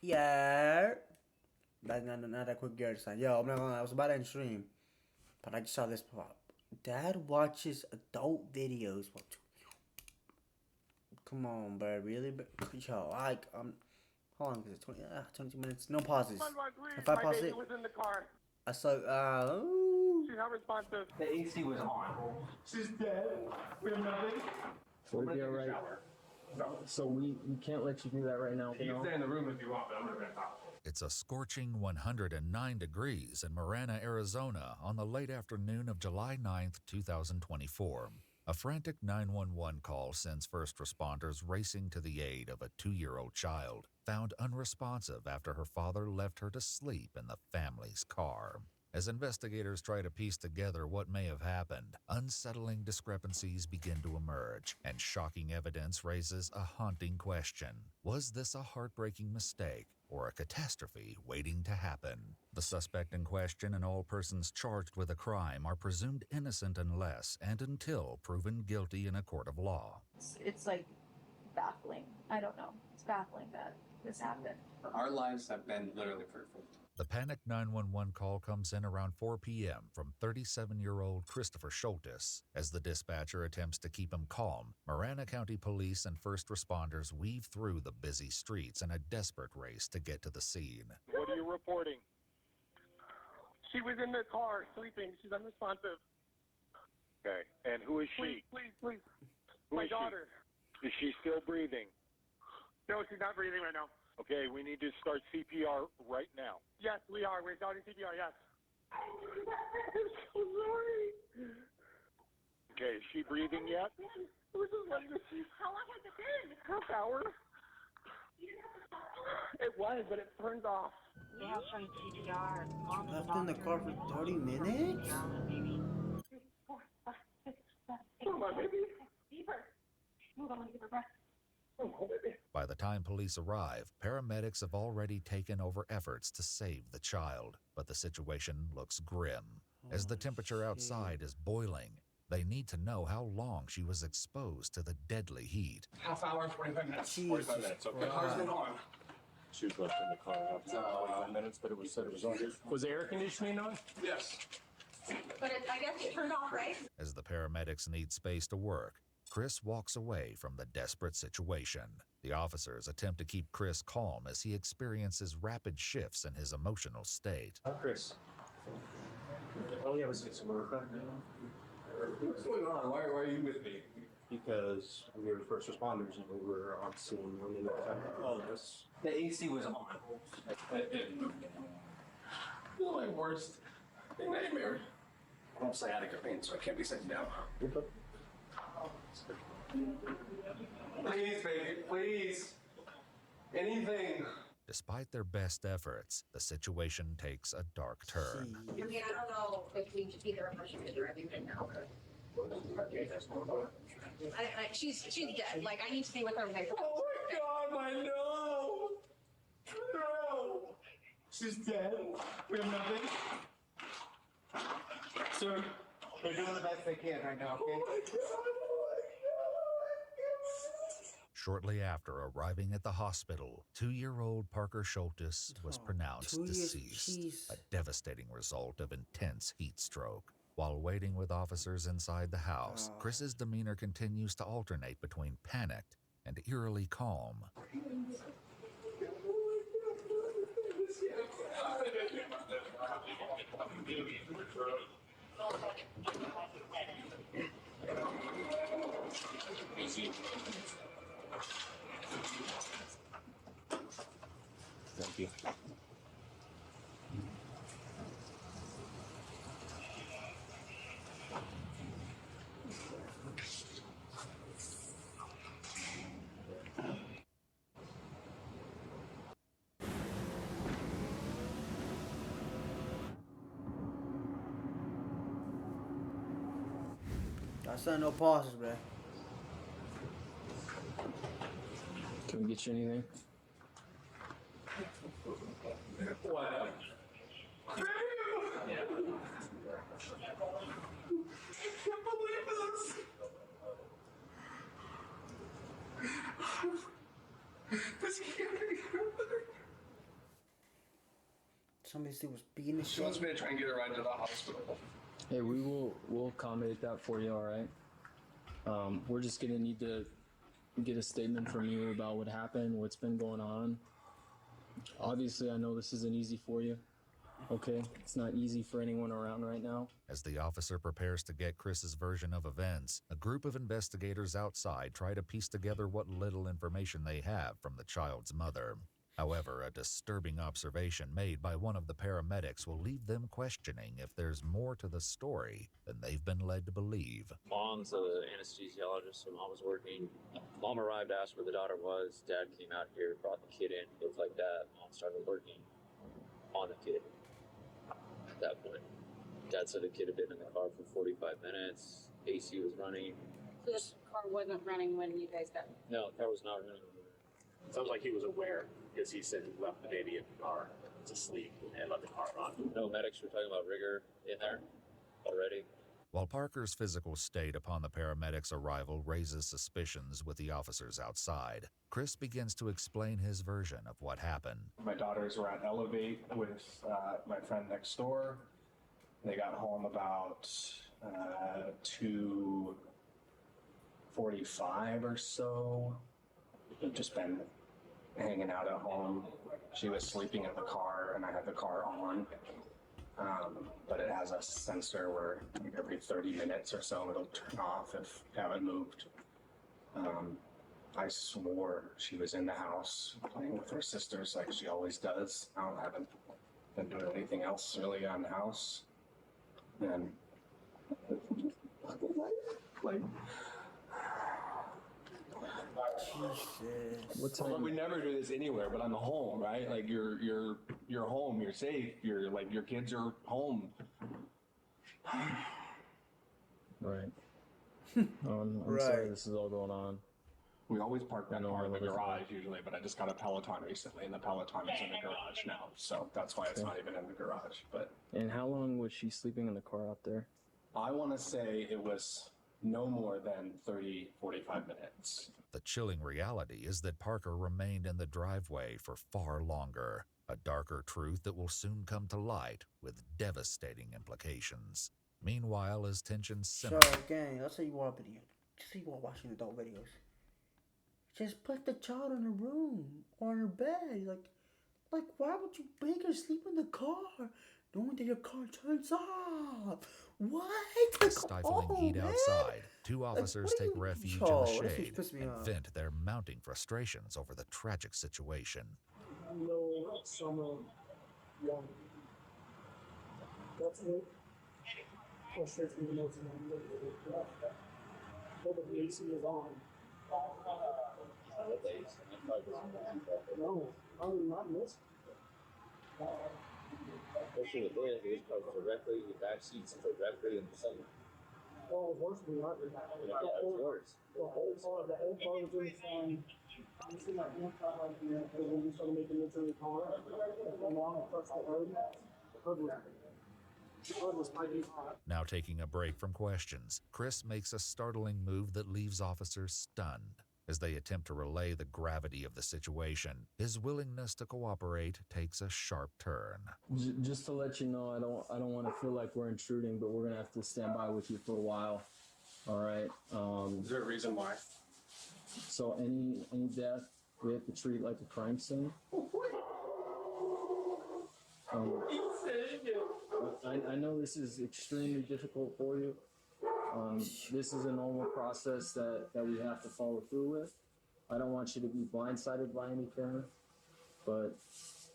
Yeah. That's not a quick girl sign. Yo, I'm not gonna lie, I was about to end stream, but I just saw this pop. Dad watches adult videos. What? Come on, bro. Really? Yo, how long is it? 22 minutes. No pauses. If I My pause baby it, was in the car. I saw. She's not responsive. The AC was on. She's dead. We have nothing. Would it be alright? So we can't let you do that right now. You can stay in the room if you want, but I'm gonna talk. It's a scorching 109 degrees in Marana, Arizona on the late afternoon of July 9th, 2024. A frantic 911 call sends first responders racing to the aid of a 2-year-old child, found unresponsive after her father left her to sleep in the family's car. As investigators try to piece together what may have happened, unsettling discrepancies begin to emerge, and shocking evidence raises a haunting question. Was this a heartbreaking mistake or a catastrophe waiting to happen? The suspect in question and all persons charged with a crime are presumed innocent unless and until proven guilty in a court of law. It's like baffling. I don't know. It's baffling that this happened. Our lives have been literally perfect. The panicked 911 call comes in around 4 p.m. from 37-year-old Christopher Schultes. As the dispatcher attempts to keep him calm, Marana County Police and first responders weave through the busy streets in a desperate race to get to the scene. What are you reporting? She was in the car sleeping. She's unresponsive. Okay. And who is she? Please. Who My is daughter. She? Is she still breathing? No, she's not breathing right now. Okay, we need to start CPR right now. Yes, we are. We're starting CPR, yes. I'm so sorry. Okay, is she breathing yet? It was just like this. How long has it been? Half hour. It was, but it turns off. We have some CPR. Mom Left in the car for 30 minutes? Come on, baby. Deeper. Move on, give her breath. Oh, baby. By the time police arrive, paramedics have already taken over efforts to save the child, but the situation looks grim. As the temperature outside is boiling, they need to know how long she was exposed to the deadly heat. Half hour, 45 minutes. Jesus 45 minutes. Okay, car's been on. She was left in the car after 45 minutes, but it was said it was on. Was the air conditioning on? Yes. But I guess it turned off, right? As the paramedics need space to work, Chris walks away from the desperate situation. The officers attempt to keep Chris calm as he experiences rapid shifts in his emotional state. Chris. All you have is some work. What's going on? Why are you with me? Because we were first responders and we were on scene when they affected all of us. The AC was on. This is my worst nightmare. I'm sciatica pain, so I can't be sitting down. Please, baby, please. Anything. Despite their best efforts, the situation takes a dark turn. I mean, I don't know if we should be there or she could or anything now. She's dead. Like, I need to be with her. Oh my God, I know. No. She's dead. We have nothing. Sir, they're doing the best they can right now, okay? Oh my God. Shortly after arriving at the hospital, 2-year-old Parker Schultes was pronounced 2 years, deceased, jeez. a devastating result of intense heat stroke. While waiting with officers inside the house, Chris's demeanor continues to alternate between panicked and eerily calm. Thank you. I said no pauses, bro. Can we get you anything? What? I can't believe this. This can't be happening. somebody was beating the She shit. wants me to try and get her right to the hospital. Hey, we'll accommodate that for you, all right? We're just gonna need to get a statement from you about what happened, what's been going on. Obviously, I know this isn't easy for you. Okay, it's not easy for anyone around right now. As the officer prepares to get Chris's version of events, a group of investigators outside try to piece together what little information they have from the child's mother. However, a disturbing observation made by one of the paramedics will leave them questioning if there's more to the story than they've been led to believe. Mom's an anesthesiologist, so Mom was working. Mom arrived, asked where the daughter was. Dad came out here, brought the kid in, looked like that. Mom started working on the kid. At that point, Dad said the kid had been in the car for 45 minutes. AC was running. So this car wasn't running when you guys got. No, the car was not running. Sounds like he was aware because he said he left the baby in the car to sleep and let the car run. No medics were talking about rigor in there already. While Parker's physical state upon the paramedics' arrival raises suspicions with the officers outside, Chris begins to explain his version of what happened. My daughters were at Elevate with my friend next door. They got home about 2:45 or so. We've just been hanging out at home. She was sleeping in the car, and I had the car on. But it has a sensor where like every 30 minutes or so it'll turn off if you haven't moved. I swore she was in the house playing with her sisters like she always does. I haven't been doing anything else really on the house. And like Jesus. What well, time? we never do this anywhere, but I'm home, right? Like you're home, you're safe, you're like your kids are home. Right. I'm sorry Right. this is all going on. We always park that No, car in the I wasn't. garage usually, but I just got a Peloton recently, and the Peloton is in the garage now, so that's why it's not even in the garage. But And how long was she sleeping in the car out there? I want to say it was no more than 30, 45 minutes. The chilling reality is that Parker remained in the driveway for far longer, a darker truth that will soon come to light with devastating implications. Meanwhile, as tensions simmer, So again, let's say you want a video. Just say you want watching adult videos. Just put the child in a room or in her bed. Like why would you make her sleep in the car, knowing that your car turns off? What? stifling heat man. outside, two officers what do take you- refuge Yo, in the this shade just pissed me and off. vent their mounting frustrations over the tragic situation. No, summer one. That's it. Oh, shit, even though it's not. The AC is on. No, I'm not missing. Especially with this, it was directly, the back seats directly in the sun. Well, it was worse than that. It's worse. The whole car was doing fine. You see that one car right here, because when we started making it to the car, and along across the hood was piping hot. Now taking a break from questions, Chris makes a startling move that leaves officers stunned. As they attempt to relay the gravity of the situation, his willingness to cooperate takes a sharp turn. Just to let you know, I don't want to feel like we're intruding, but we're gonna have to stand by with you for a while. All right. Is there a reason why? So any death, we have to treat like a crime scene. I know this is extremely difficult for you. This is a normal process that we have to follow through with. I don't want you to be blindsided by anything, but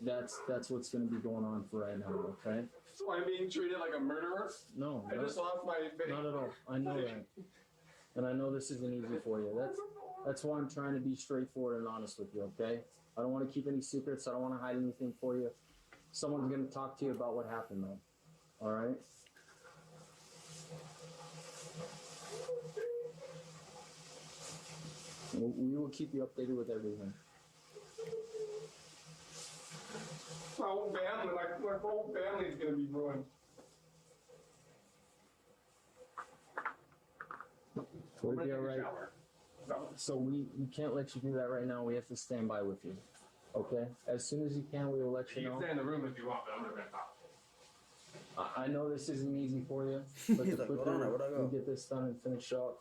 that's what's going to be going on for right now, okay? So I'm being treated like a murderer? No, I just lost my baby. not at all. I know that. And I know this isn't easy for you. That's why I'm trying to be straightforward and honest with you, okay? I don't want to keep any secrets. I don't want to hide anything for you. Someone's going to talk to you about what happened, though. All right? We will keep you updated with everything. My whole family, my whole family is gonna be ruined. We'll be all right. So we can't let you do that right now. We have to stand by with you. Okay? As soon as you can, we will let you You know. can stay in the room if you want, but I'm not gonna talk. I know this isn't easy for you, but He's the like, hold quicker on, where'd I go? we get this done and finish up,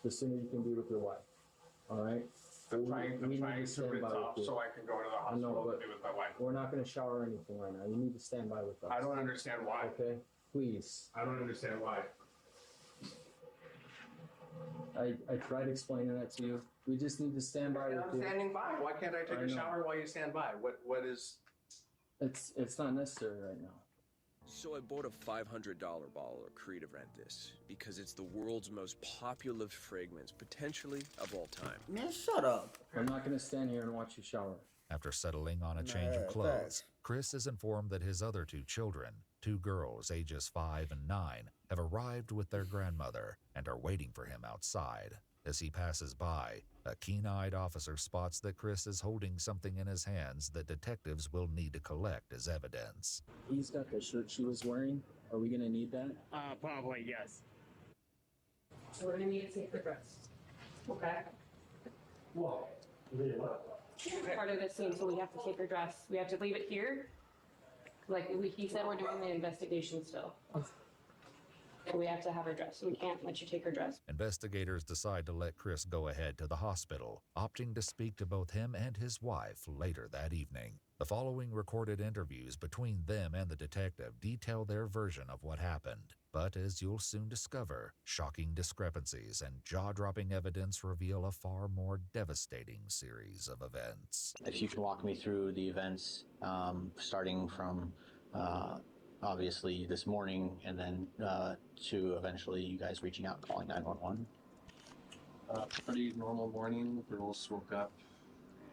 the sooner you can be with your wife. All right? I'm We trying need to stand rinse by off with you. so I can go to the I know, hospital but to be with my wife. we're not going to shower or anything right now. You need to stand by with us. I don't understand why. Okay? Please. I don't understand why. I tried explaining that to you. We just need to stand by with I'm you. standing by. Why can't I take I a know. shower while you stand by? What is? It's not necessary right now. So I bought a $500 bottle of Creative Rentis because it's the world's most popular fragrance, potentially of all time. Man, shut up. I'm not going to stand here and watch you shower. After settling on a change of clothes, Chris is informed that his other two children, two girls ages 5 and 9, have arrived with their grandmother and are waiting for him outside. As he passes by, a keen-eyed officer spots that Chris is holding something in his hands that detectives will need to collect as evidence. He's got the shirt she was wearing. Are we going to need that? Probably, yes. So we're gonna need to take the dress. Okay? Whoa. Part of this scene, so we have to take her dress. We have to leave it here. Like, he said we're doing the investigation still. We have to have her dress. We can't let you take her dress. Investigators decide to let Chris go ahead to the hospital, opting to speak to both him and his wife later that evening. The following recorded interviews between them and the detective detail their version of what happened. But as you'll soon discover, shocking discrepancies and jaw-dropping evidence reveal a far more devastating series of events. If you can walk me through the events, starting from obviously this morning and then to eventually you guys reaching out, calling 911. Pretty normal morning. The girls woke up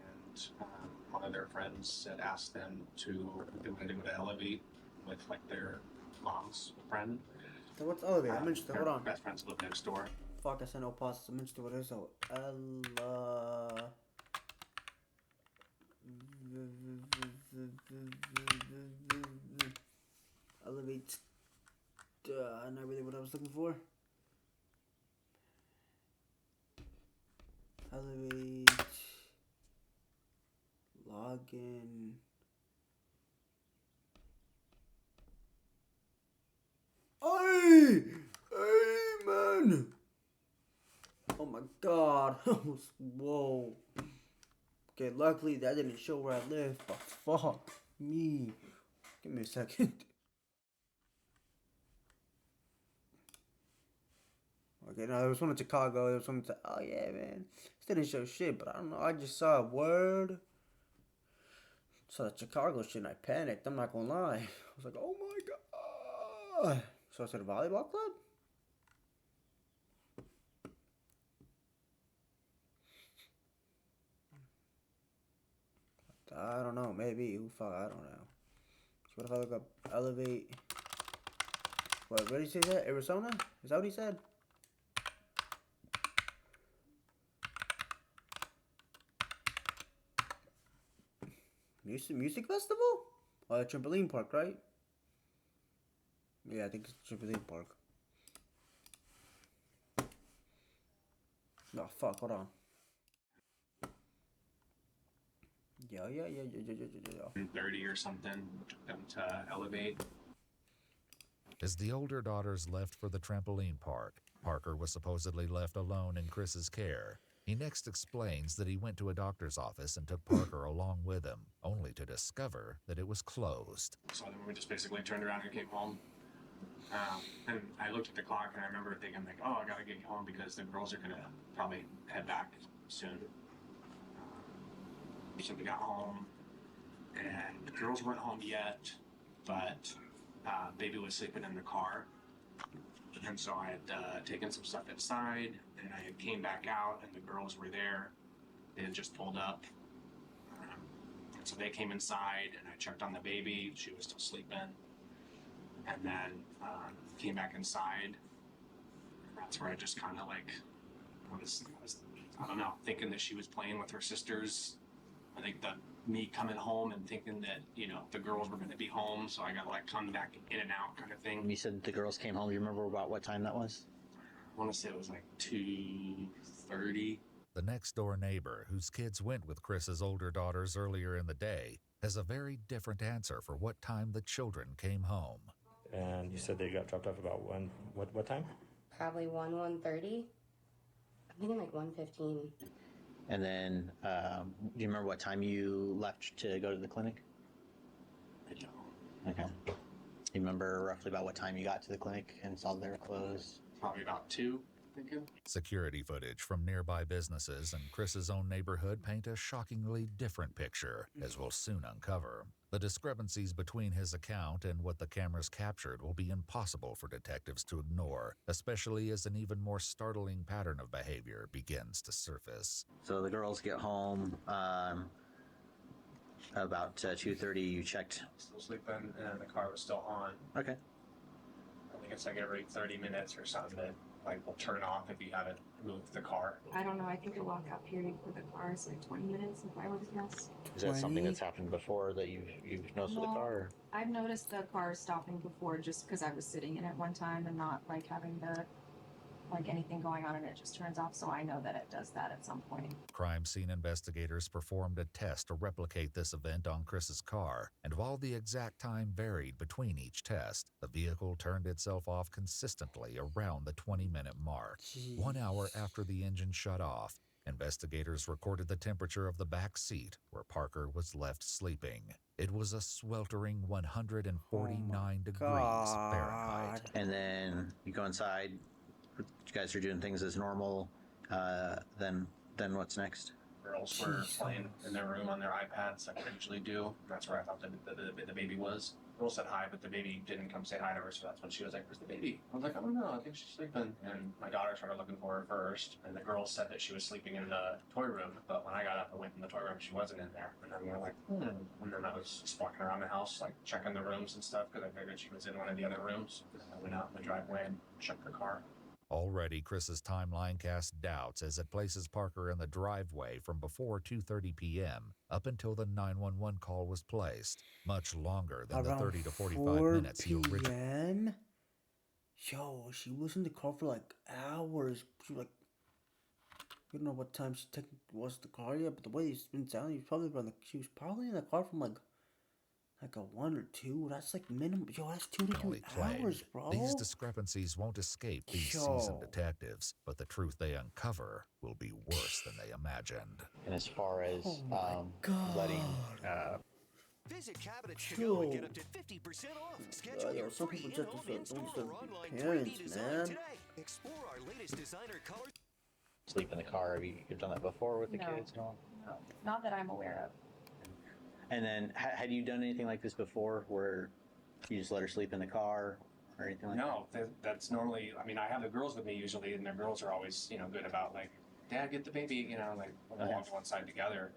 and one of their friends had asked them to, they wanted to go to Elevate with like their mom's friend. So what's Elevate? I mentioned it. Hold on. Best friends live next door. Fuck, I said no pauses. I mentioned what it is. So, Elevate. Not really what I was looking for. Elevate. Login. Hey! Hey, man! Oh my god. Whoa. Okay, luckily that didn't show where I live, but fuck me. Give me a second. Okay, no, there was one in Chicago. There was one in, oh yeah, man. This didn't show shit, but I don't know. I just saw a word. Saw the Chicago shit and I panicked. I'm not gonna lie. I was like, oh my god. So I said, volleyball club? I don't know. Maybe. Who fuck? I don't know. So what if I look up Elevate? What did he say that? Arizona? Is that what he said? Music festival? Oh, the trampoline park, right? Yeah, I think it's trampoline park. Oh, fuck, hold on. Yeah. 30 or something, took them to Elevate. As the older daughters left for the trampoline park, Parker was supposedly left alone in Chris's care. He next explains that he went to a doctor's office and took Parker along with him, only to discover that it was closed. So then we just basically turned around and came home. And I looked at the clock and I remember thinking like, oh, I gotta get home because the girls are gonna probably head back soon. So we got home and the girls weren't home yet, but baby was sleeping in the car. And so I had taken some stuff inside and I came back out and the girls were there. They had just pulled up. And so they came inside and I checked on the baby. She was still sleeping. And then came back inside. That's where I just kind of like, I was, I don't know, thinking that she was playing with her sisters. I think me coming home and thinking that, you know, the girls were going to be home, so I got to like come back in and out kind of thing. You said the girls came home. You remember about what time that was? I want to say it was like 2:30. The next-door neighbor, whose kids went with Chris's older daughters earlier in the day, has a very different answer for what time the children came home. And you said they got dropped off about what time? Probably 1:30. I'm thinking like 1:15. And then, do you remember what time you left to go to the clinic? I don't. Okay. You remember roughly about what time you got to the clinic and saw they were closed? Probably about 2, thinking. Security footage from nearby businesses and Chris's own neighborhood paint a shockingly different picture, as we'll soon uncover. The discrepancies between his account and what the cameras captured will be impossible for detectives to ignore, especially as an even more startling pattern of behavior begins to surface. So the girls get home about 2:30. You checked. Still sleeping, and the car was still on. Okay. I think it's like every 30 minutes or something that will turn off if you haven't moved the car. I don't know. I think the lockout period for the car is like 20 minutes, if I were to guess. Is that something that's happened before that you've noticed with the car? Or? I've noticed the car stopping before just because I was sitting in it one time and not like having anything going on, and it just turns off, so I know that it does that at some point. Crime scene investigators performed a test to replicate this event on Chris's car, and while the exact time varied between each test, the vehicle turned itself off consistently around the 20-minute mark. Jeez. 1 hour after the engine shut off, investigators recorded the temperature of the back seat where Parker was left sleeping. It was a sweltering 149 degrees Fahrenheit. And then you go inside. You guys are doing things as normal. Then what's next? Girls were playing in their room on their iPads, like they usually do. That's where I thought the baby was. Girl said hi, but the baby didn't come say hi to her, so that's when she was like, "Where's the baby?" I was like, "I don't know, I think she's sleeping." And my daughter started looking for her first, and the girl said that she was sleeping in the toy room, but when I got up and went in the toy room, she wasn't in there. And then we were like, And then I was just walking around the house, like checking the rooms and stuff, because I figured she was in one of the other rooms. And I went out in the driveway and checked her car. Already, Chris's timeline casts doubts as it places Parker in the driveway from before 2:30 p.m. up until the 911 call was placed, much longer than the 30 to 45 minutes he originally. Yo, she was in the car for like hours. She was like, I don't know what time she was the car yet, but the way it's been sounding, she was probably in the car from like a 1 or 2. That's like minimum. Yo, that's 2 to 3 hours, bro. These discrepancies won't escape these seasoned detectives, but the truth they uncover will be worse than they imagined. And as far as letting visit Cabinets to Go and get up to 50% off. Schedule your free in-home install or online 3D design today. Explore our latest designer colors. Sleep in the car. You've done that before with the kids? No, not that I'm aware of. And then, had you done anything like this before, where you just let her sleep in the car or anything like that? No, that's normally. I mean, I have the girls with me usually, and the girls are always, good about like, "Dad, get the baby," we'll walk to one side together.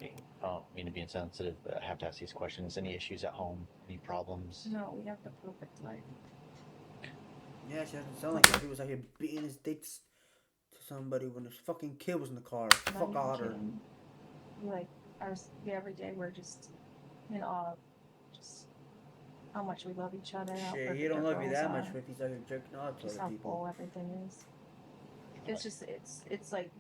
I don't mean to be insensitive, but I have to ask these questions. Any issues at home? Any problems? No, we have the perfect life. Yeah, she doesn't sound like he was out here beating his dicks to somebody when his fucking kid was in the car. Fuck out her. Every day we're just in awe of just how much we love each other. Shit, he don't love you that much if he's out here jerking off to just other how people. full everything is. It's just it's like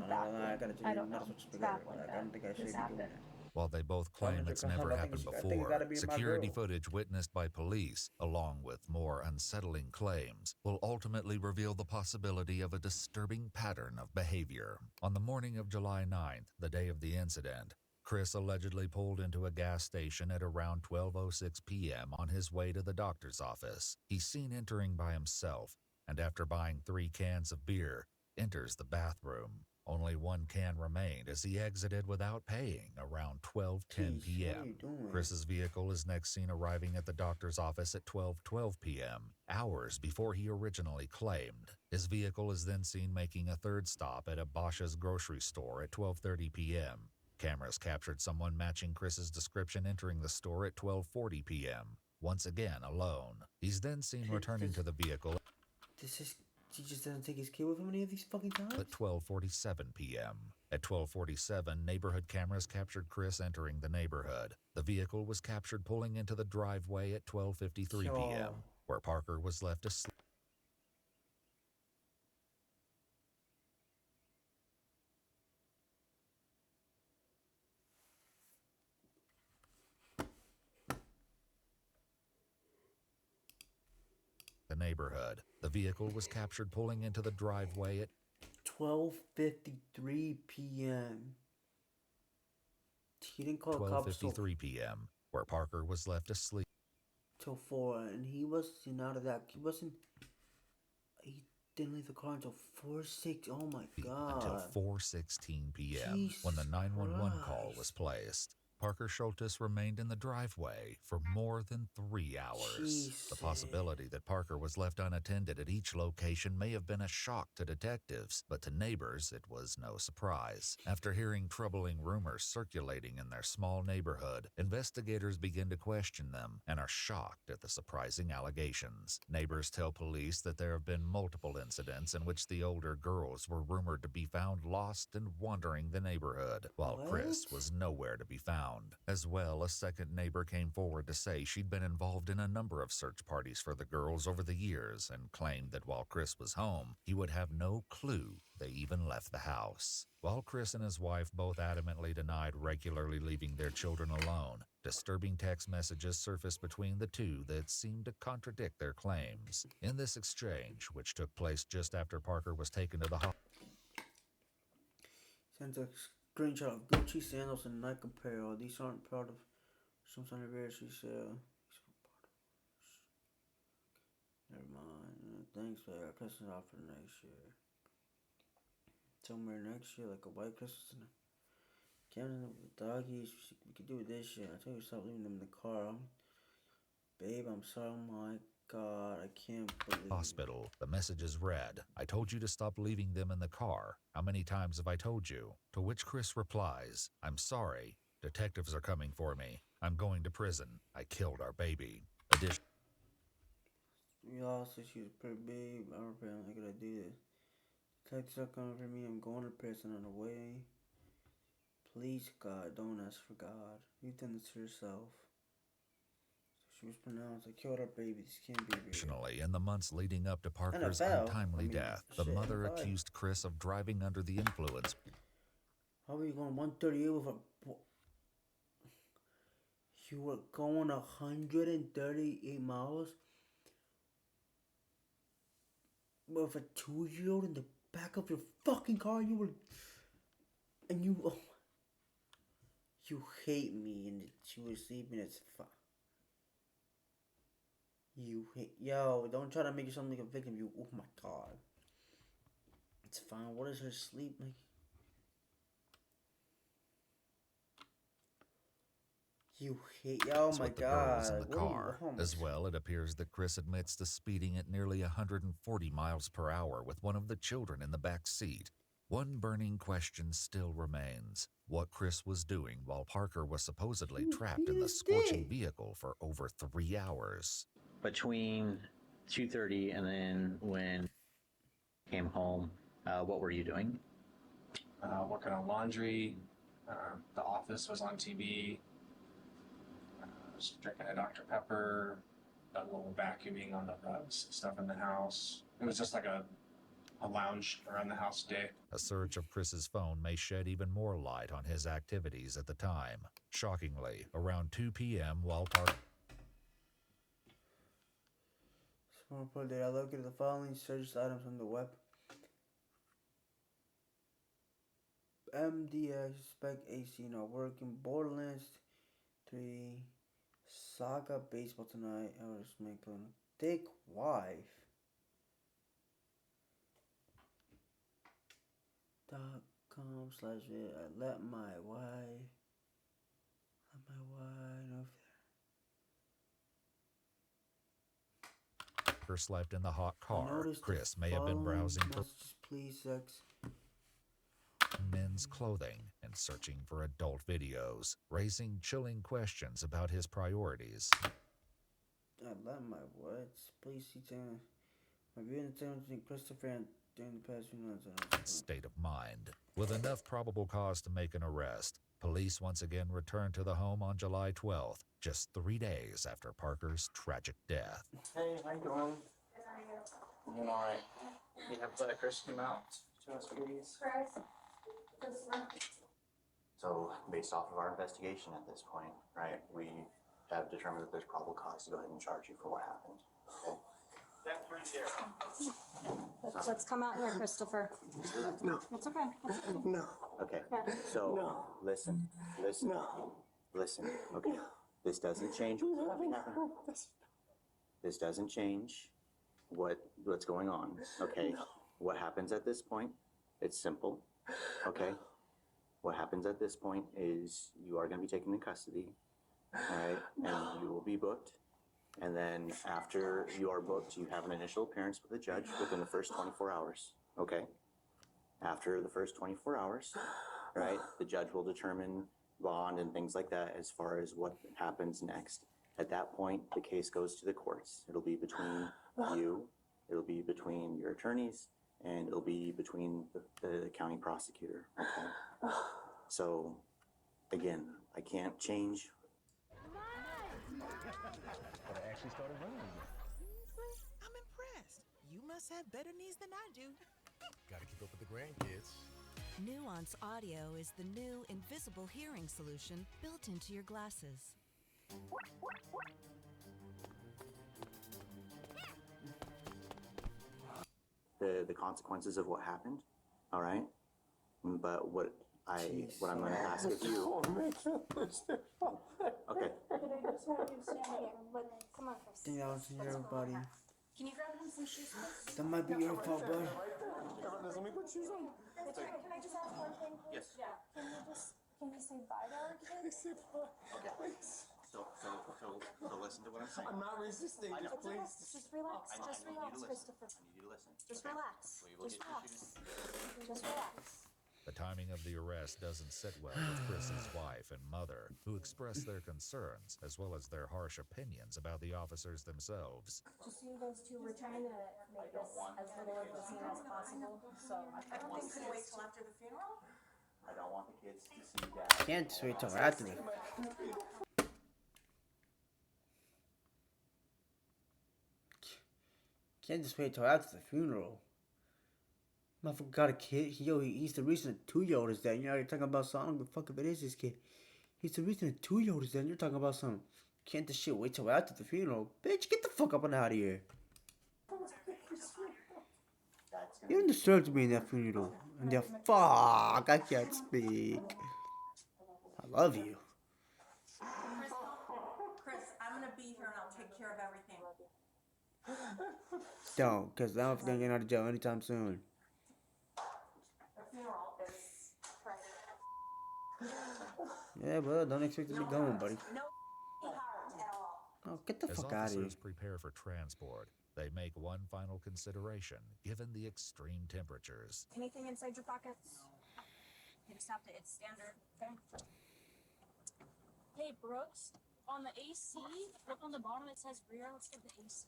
I gotta I don't know. It's baffling I don't think I should be doing that. While they both claim it's never happened before, security footage witnessed by police, along with more unsettling claims, will ultimately reveal the possibility of a disturbing pattern of behavior. On the morning of July 9th, the day of the incident, Chris allegedly pulled into a gas station at around 12:06 p.m. on his way to the doctor's office. He's seen entering by himself, and after buying 3 cans of beer, enters the bathroom. Only 1 can remained as he exited without paying around 12:10 p.m. Chris's vehicle is next seen arriving at the doctor's office at 12:12 p.m., hours before he originally claimed. His vehicle is then seen making a third stop at a Bosch's grocery store at 12:30 p.m. Cameras captured someone matching Chris's description entering the store at 12:40 p.m., once again alone. He's then seen returning to the vehicle. He just doesn't take his kid with him any of these fucking times? At 12:47 p.m. At 12:47, neighborhood cameras captured Chris entering the neighborhood. The vehicle was captured pulling into the driveway at 12:53 p.m., where Parker was left asleep. neighborhood. The vehicle was captured pulling into the driveway at 12:53 p.m. He didn't call the cops till 12:53 p.m., where Parker was left asleep. Till 4, and he wasn't out of that. He didn't leave the car until 4:06. Oh my god. Until 4:16 p.m. Jesus when the 911 call Christ. was placed. Parker Schultes remained in the driveway for more than 3 hours. Jesus. The possibility that Parker was left unattended at each location may have been a shock to detectives, but to neighbors it was no surprise. After hearing troubling rumors circulating in their small neighborhood, investigators begin to question them and are shocked at the surprising allegations. Neighbors tell police that there have been multiple incidents in which the older girls were rumored to be found lost and wandering the neighborhood, while Chris was nowhere to be found. As well, a second neighbor came forward to say she'd been involved in a number of search parties for the girls over the years and claimed that while Chris was home, he would have no clue they even left the house. While Chris and his wife both adamantly denied regularly leaving their children alone, disturbing text messages surfaced between the two that seemed to contradict their claims. In this exchange, which took place just after Parker was taken to the hospital, Sends a screenshot of Gucci sandals and Nike apparel. These aren't part of some anniversary sale. Never mind. Thanks, but I got Christmas off for next year. Somewhere next year, like a white Christmas and a Canada with doggies. We could do this shit. I told you stop leaving them in the car. Babe, I'm sorry. Oh my god, I can't believe. Hospital. The messages read, "I told you to stop leaving them in the car. How many times have I told you?" To which Chris replies, "I'm sorry. Detectives are coming for me. I'm going to prison. I killed our baby." We all said she was pretty big. I'm apparently gonna do this. Detectives are coming for me. I'm going to prison on the way. Please, God, don't ask for God. You've done this to yourself. She was pronounced, I killed our baby. This can't be real. Additionally, in the months leading up to Parker's NFL. untimely death, the shit, mother NFL. accused Chris of driving under the influence. How are you going 138 with a... You were going 138 miles with a 2-year-old in the back of your fucking car. You were... And you... Oh, you hate me and she was sleeping. It's fine. You hate... Yo, don't try to make yourself like a victim. You... Oh my god. It's fine. What is her sleep like? You hate... Oh my with the god. girls in the What are you- car. oh my- As well, it appears that Chris admits to speeding at nearly 140 miles per hour with one of the children in the back seat. One burning question still remains: what Chris was doing while Parker was supposedly trapped in the scorching vehicle for over 3 hours. Between 2:30 and then when I came home, what were you doing? Working on laundry. The Office was on TV. Was drinking a Dr. Pepper. A little vacuuming on the stuff in the house. It was just like a lounge around the house day. A search of Chris's phone may shed even more light on his activities at the time. Shockingly, around 2 p.m. while Parker... Someone put there. I look at the following searched items on the web. MDX, Spec AC not working. Borderlands 3. Saga Baseball tonight. I was making Dick Wife. .com/it. I let my wife know. slept in the hot car. Notice Chris the may have been browsing for messages, please, sex. men's clothing and searching for adult videos, raising chilling questions about his priorities. I love my words. Please see channel. My viewing attention Christopher during the past few months. State of mind. With enough probable cause to make an arrest, police once again returned to the home on July 12th, just 3 days after Parker's tragic death. Hey, how you doing? Doing all right. You have Chris come out to us, please. So, based off of our investigation at this point, right, we have determined that there's probable cause to go ahead and charge you for what happened. Okay. Let's come out here, Christopher. No. It's okay. No. Okay. Yeah. So No. listen. No. Listen. Okay. This doesn't change. This doesn't change what's going on. Okay. What happens at this point? It's simple. Okay. What happens at this point is you are going to be taken in custody. All right. And you will be booked. And then after you are booked, you have an initial appearance with the judge within the first 24 hours. Okay. After the first 24 hours, right, the judge will determine bond and things like that as far as what happens next. At that point, the case goes to the courts. It'll be between you, it'll be between your attorneys, and it'll be between the county prosecutor. Okay. So, again, I can't change. But I actually started running again. I'm impressed. You must have better knees than I do. Gotta keep up with the grandkids. Nuance Audio is the new invisible hearing solution built into your glasses. The consequences of what happened, all right? But what I'm going to ask of you. Okay. Come on, Chris. Think that was here, buddy. Can you grab him some shoes, please? That might be your fault, bud. Let me put shoes on. Can I just ask one thing, please? Yes. Yeah. Can you say bye to our kids? Okay. Please. So listen to what I'm saying. I'm not resisting. I know. Just please. Just relax. I Just need you to relax, listen. Christopher. I need you to listen. Just Okay. relax. We will Just get relax. your Just relax. The timing of the arrest doesn't sit well with Chris's wife and mother, who express their concerns as well as their harsh opinions about the officers themselves. Just you those two, we're trying to make this as little of a scene as possible. So everything can wait till after the funeral. I don't want the kids to see that. Can't just wait till after the. Can't just wait till after the funeral. Motherfucker got a kid. He's the reason a 2-year-old is dead. You're talking about something. But fuck if it is his kid. He's the reason a 2-year-old is dead. You're talking about something. Can't this shit wait till after the funeral? Bitch, get the fuck up and out of here. You don't deserve to be in that funeral. And yeah, fuck, I can't speak. I love you. Chris, I'm gonna be here and I'll take care of everything. Don't, because I'm not gonna get out of jail anytime soon. The funeral is private. Yeah, well, don't expect to be going, buddy. No heart at all. Oh, get the As fuck out of here. officers prepare for transport, they make one final consideration, given the extreme temperatures. Anything inside your pockets? You just have to, it's standard, okay? Hey, Brooks, on the AC, look on the bottom, it says rear. Let's get the AC.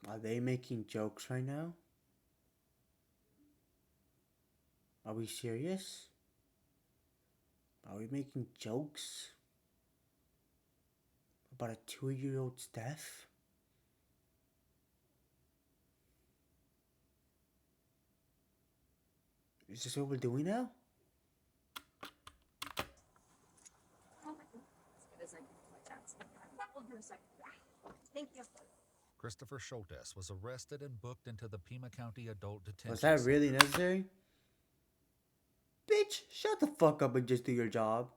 Are they making jokes right now? Are we serious? Are we making jokes about a 2-year-old's death? Is this what we're doing now? We'll do a second. Thank you. Christopher Schultes was arrested and booked into the Pima County Adult Detention Was that Center. really necessary? Bitch, shut the fuck up and just do your job.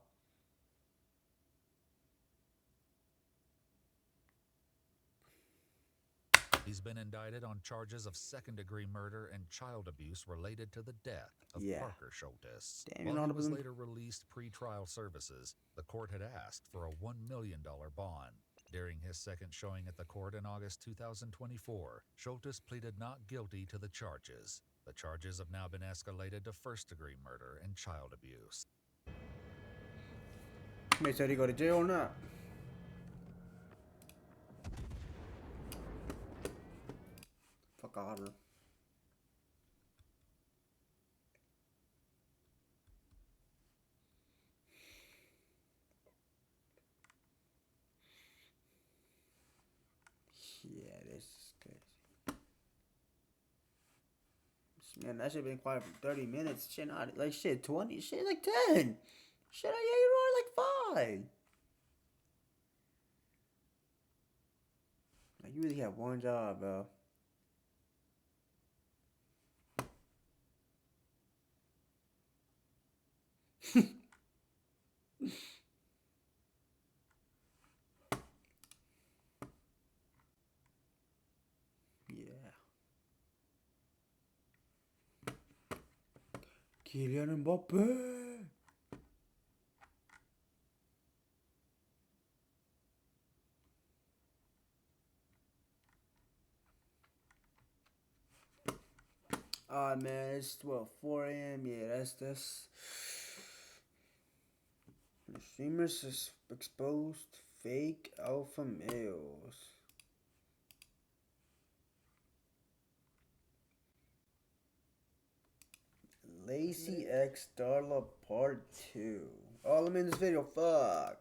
He's been indicted on charges of second-degree murder and child abuse related to the death of Yeah. Parker Schultes. Damn, you While know he was what? later released pre-trial services, the court had asked for a $1 million bond. During his second showing at the court in August 2024, Schultes pleaded not guilty to the charges. The charges have now been escalated to first-degree murder and child abuse. May said he go to jail or not. Fuck out of her. Yeah, this is crazy. Man, that shit been quiet for 30 minutes. Shit, not like shit, 20. Shit, like 10. Shit, yeah, you're like 5. you really have one job, bro. Yeah. Kylian Mbappe. Ah man, it's 4 a.m. Yeah, that's the streamers is exposed fake alpha males. Lacey X Darla Part 2. Oh, let me in this video. Fuck.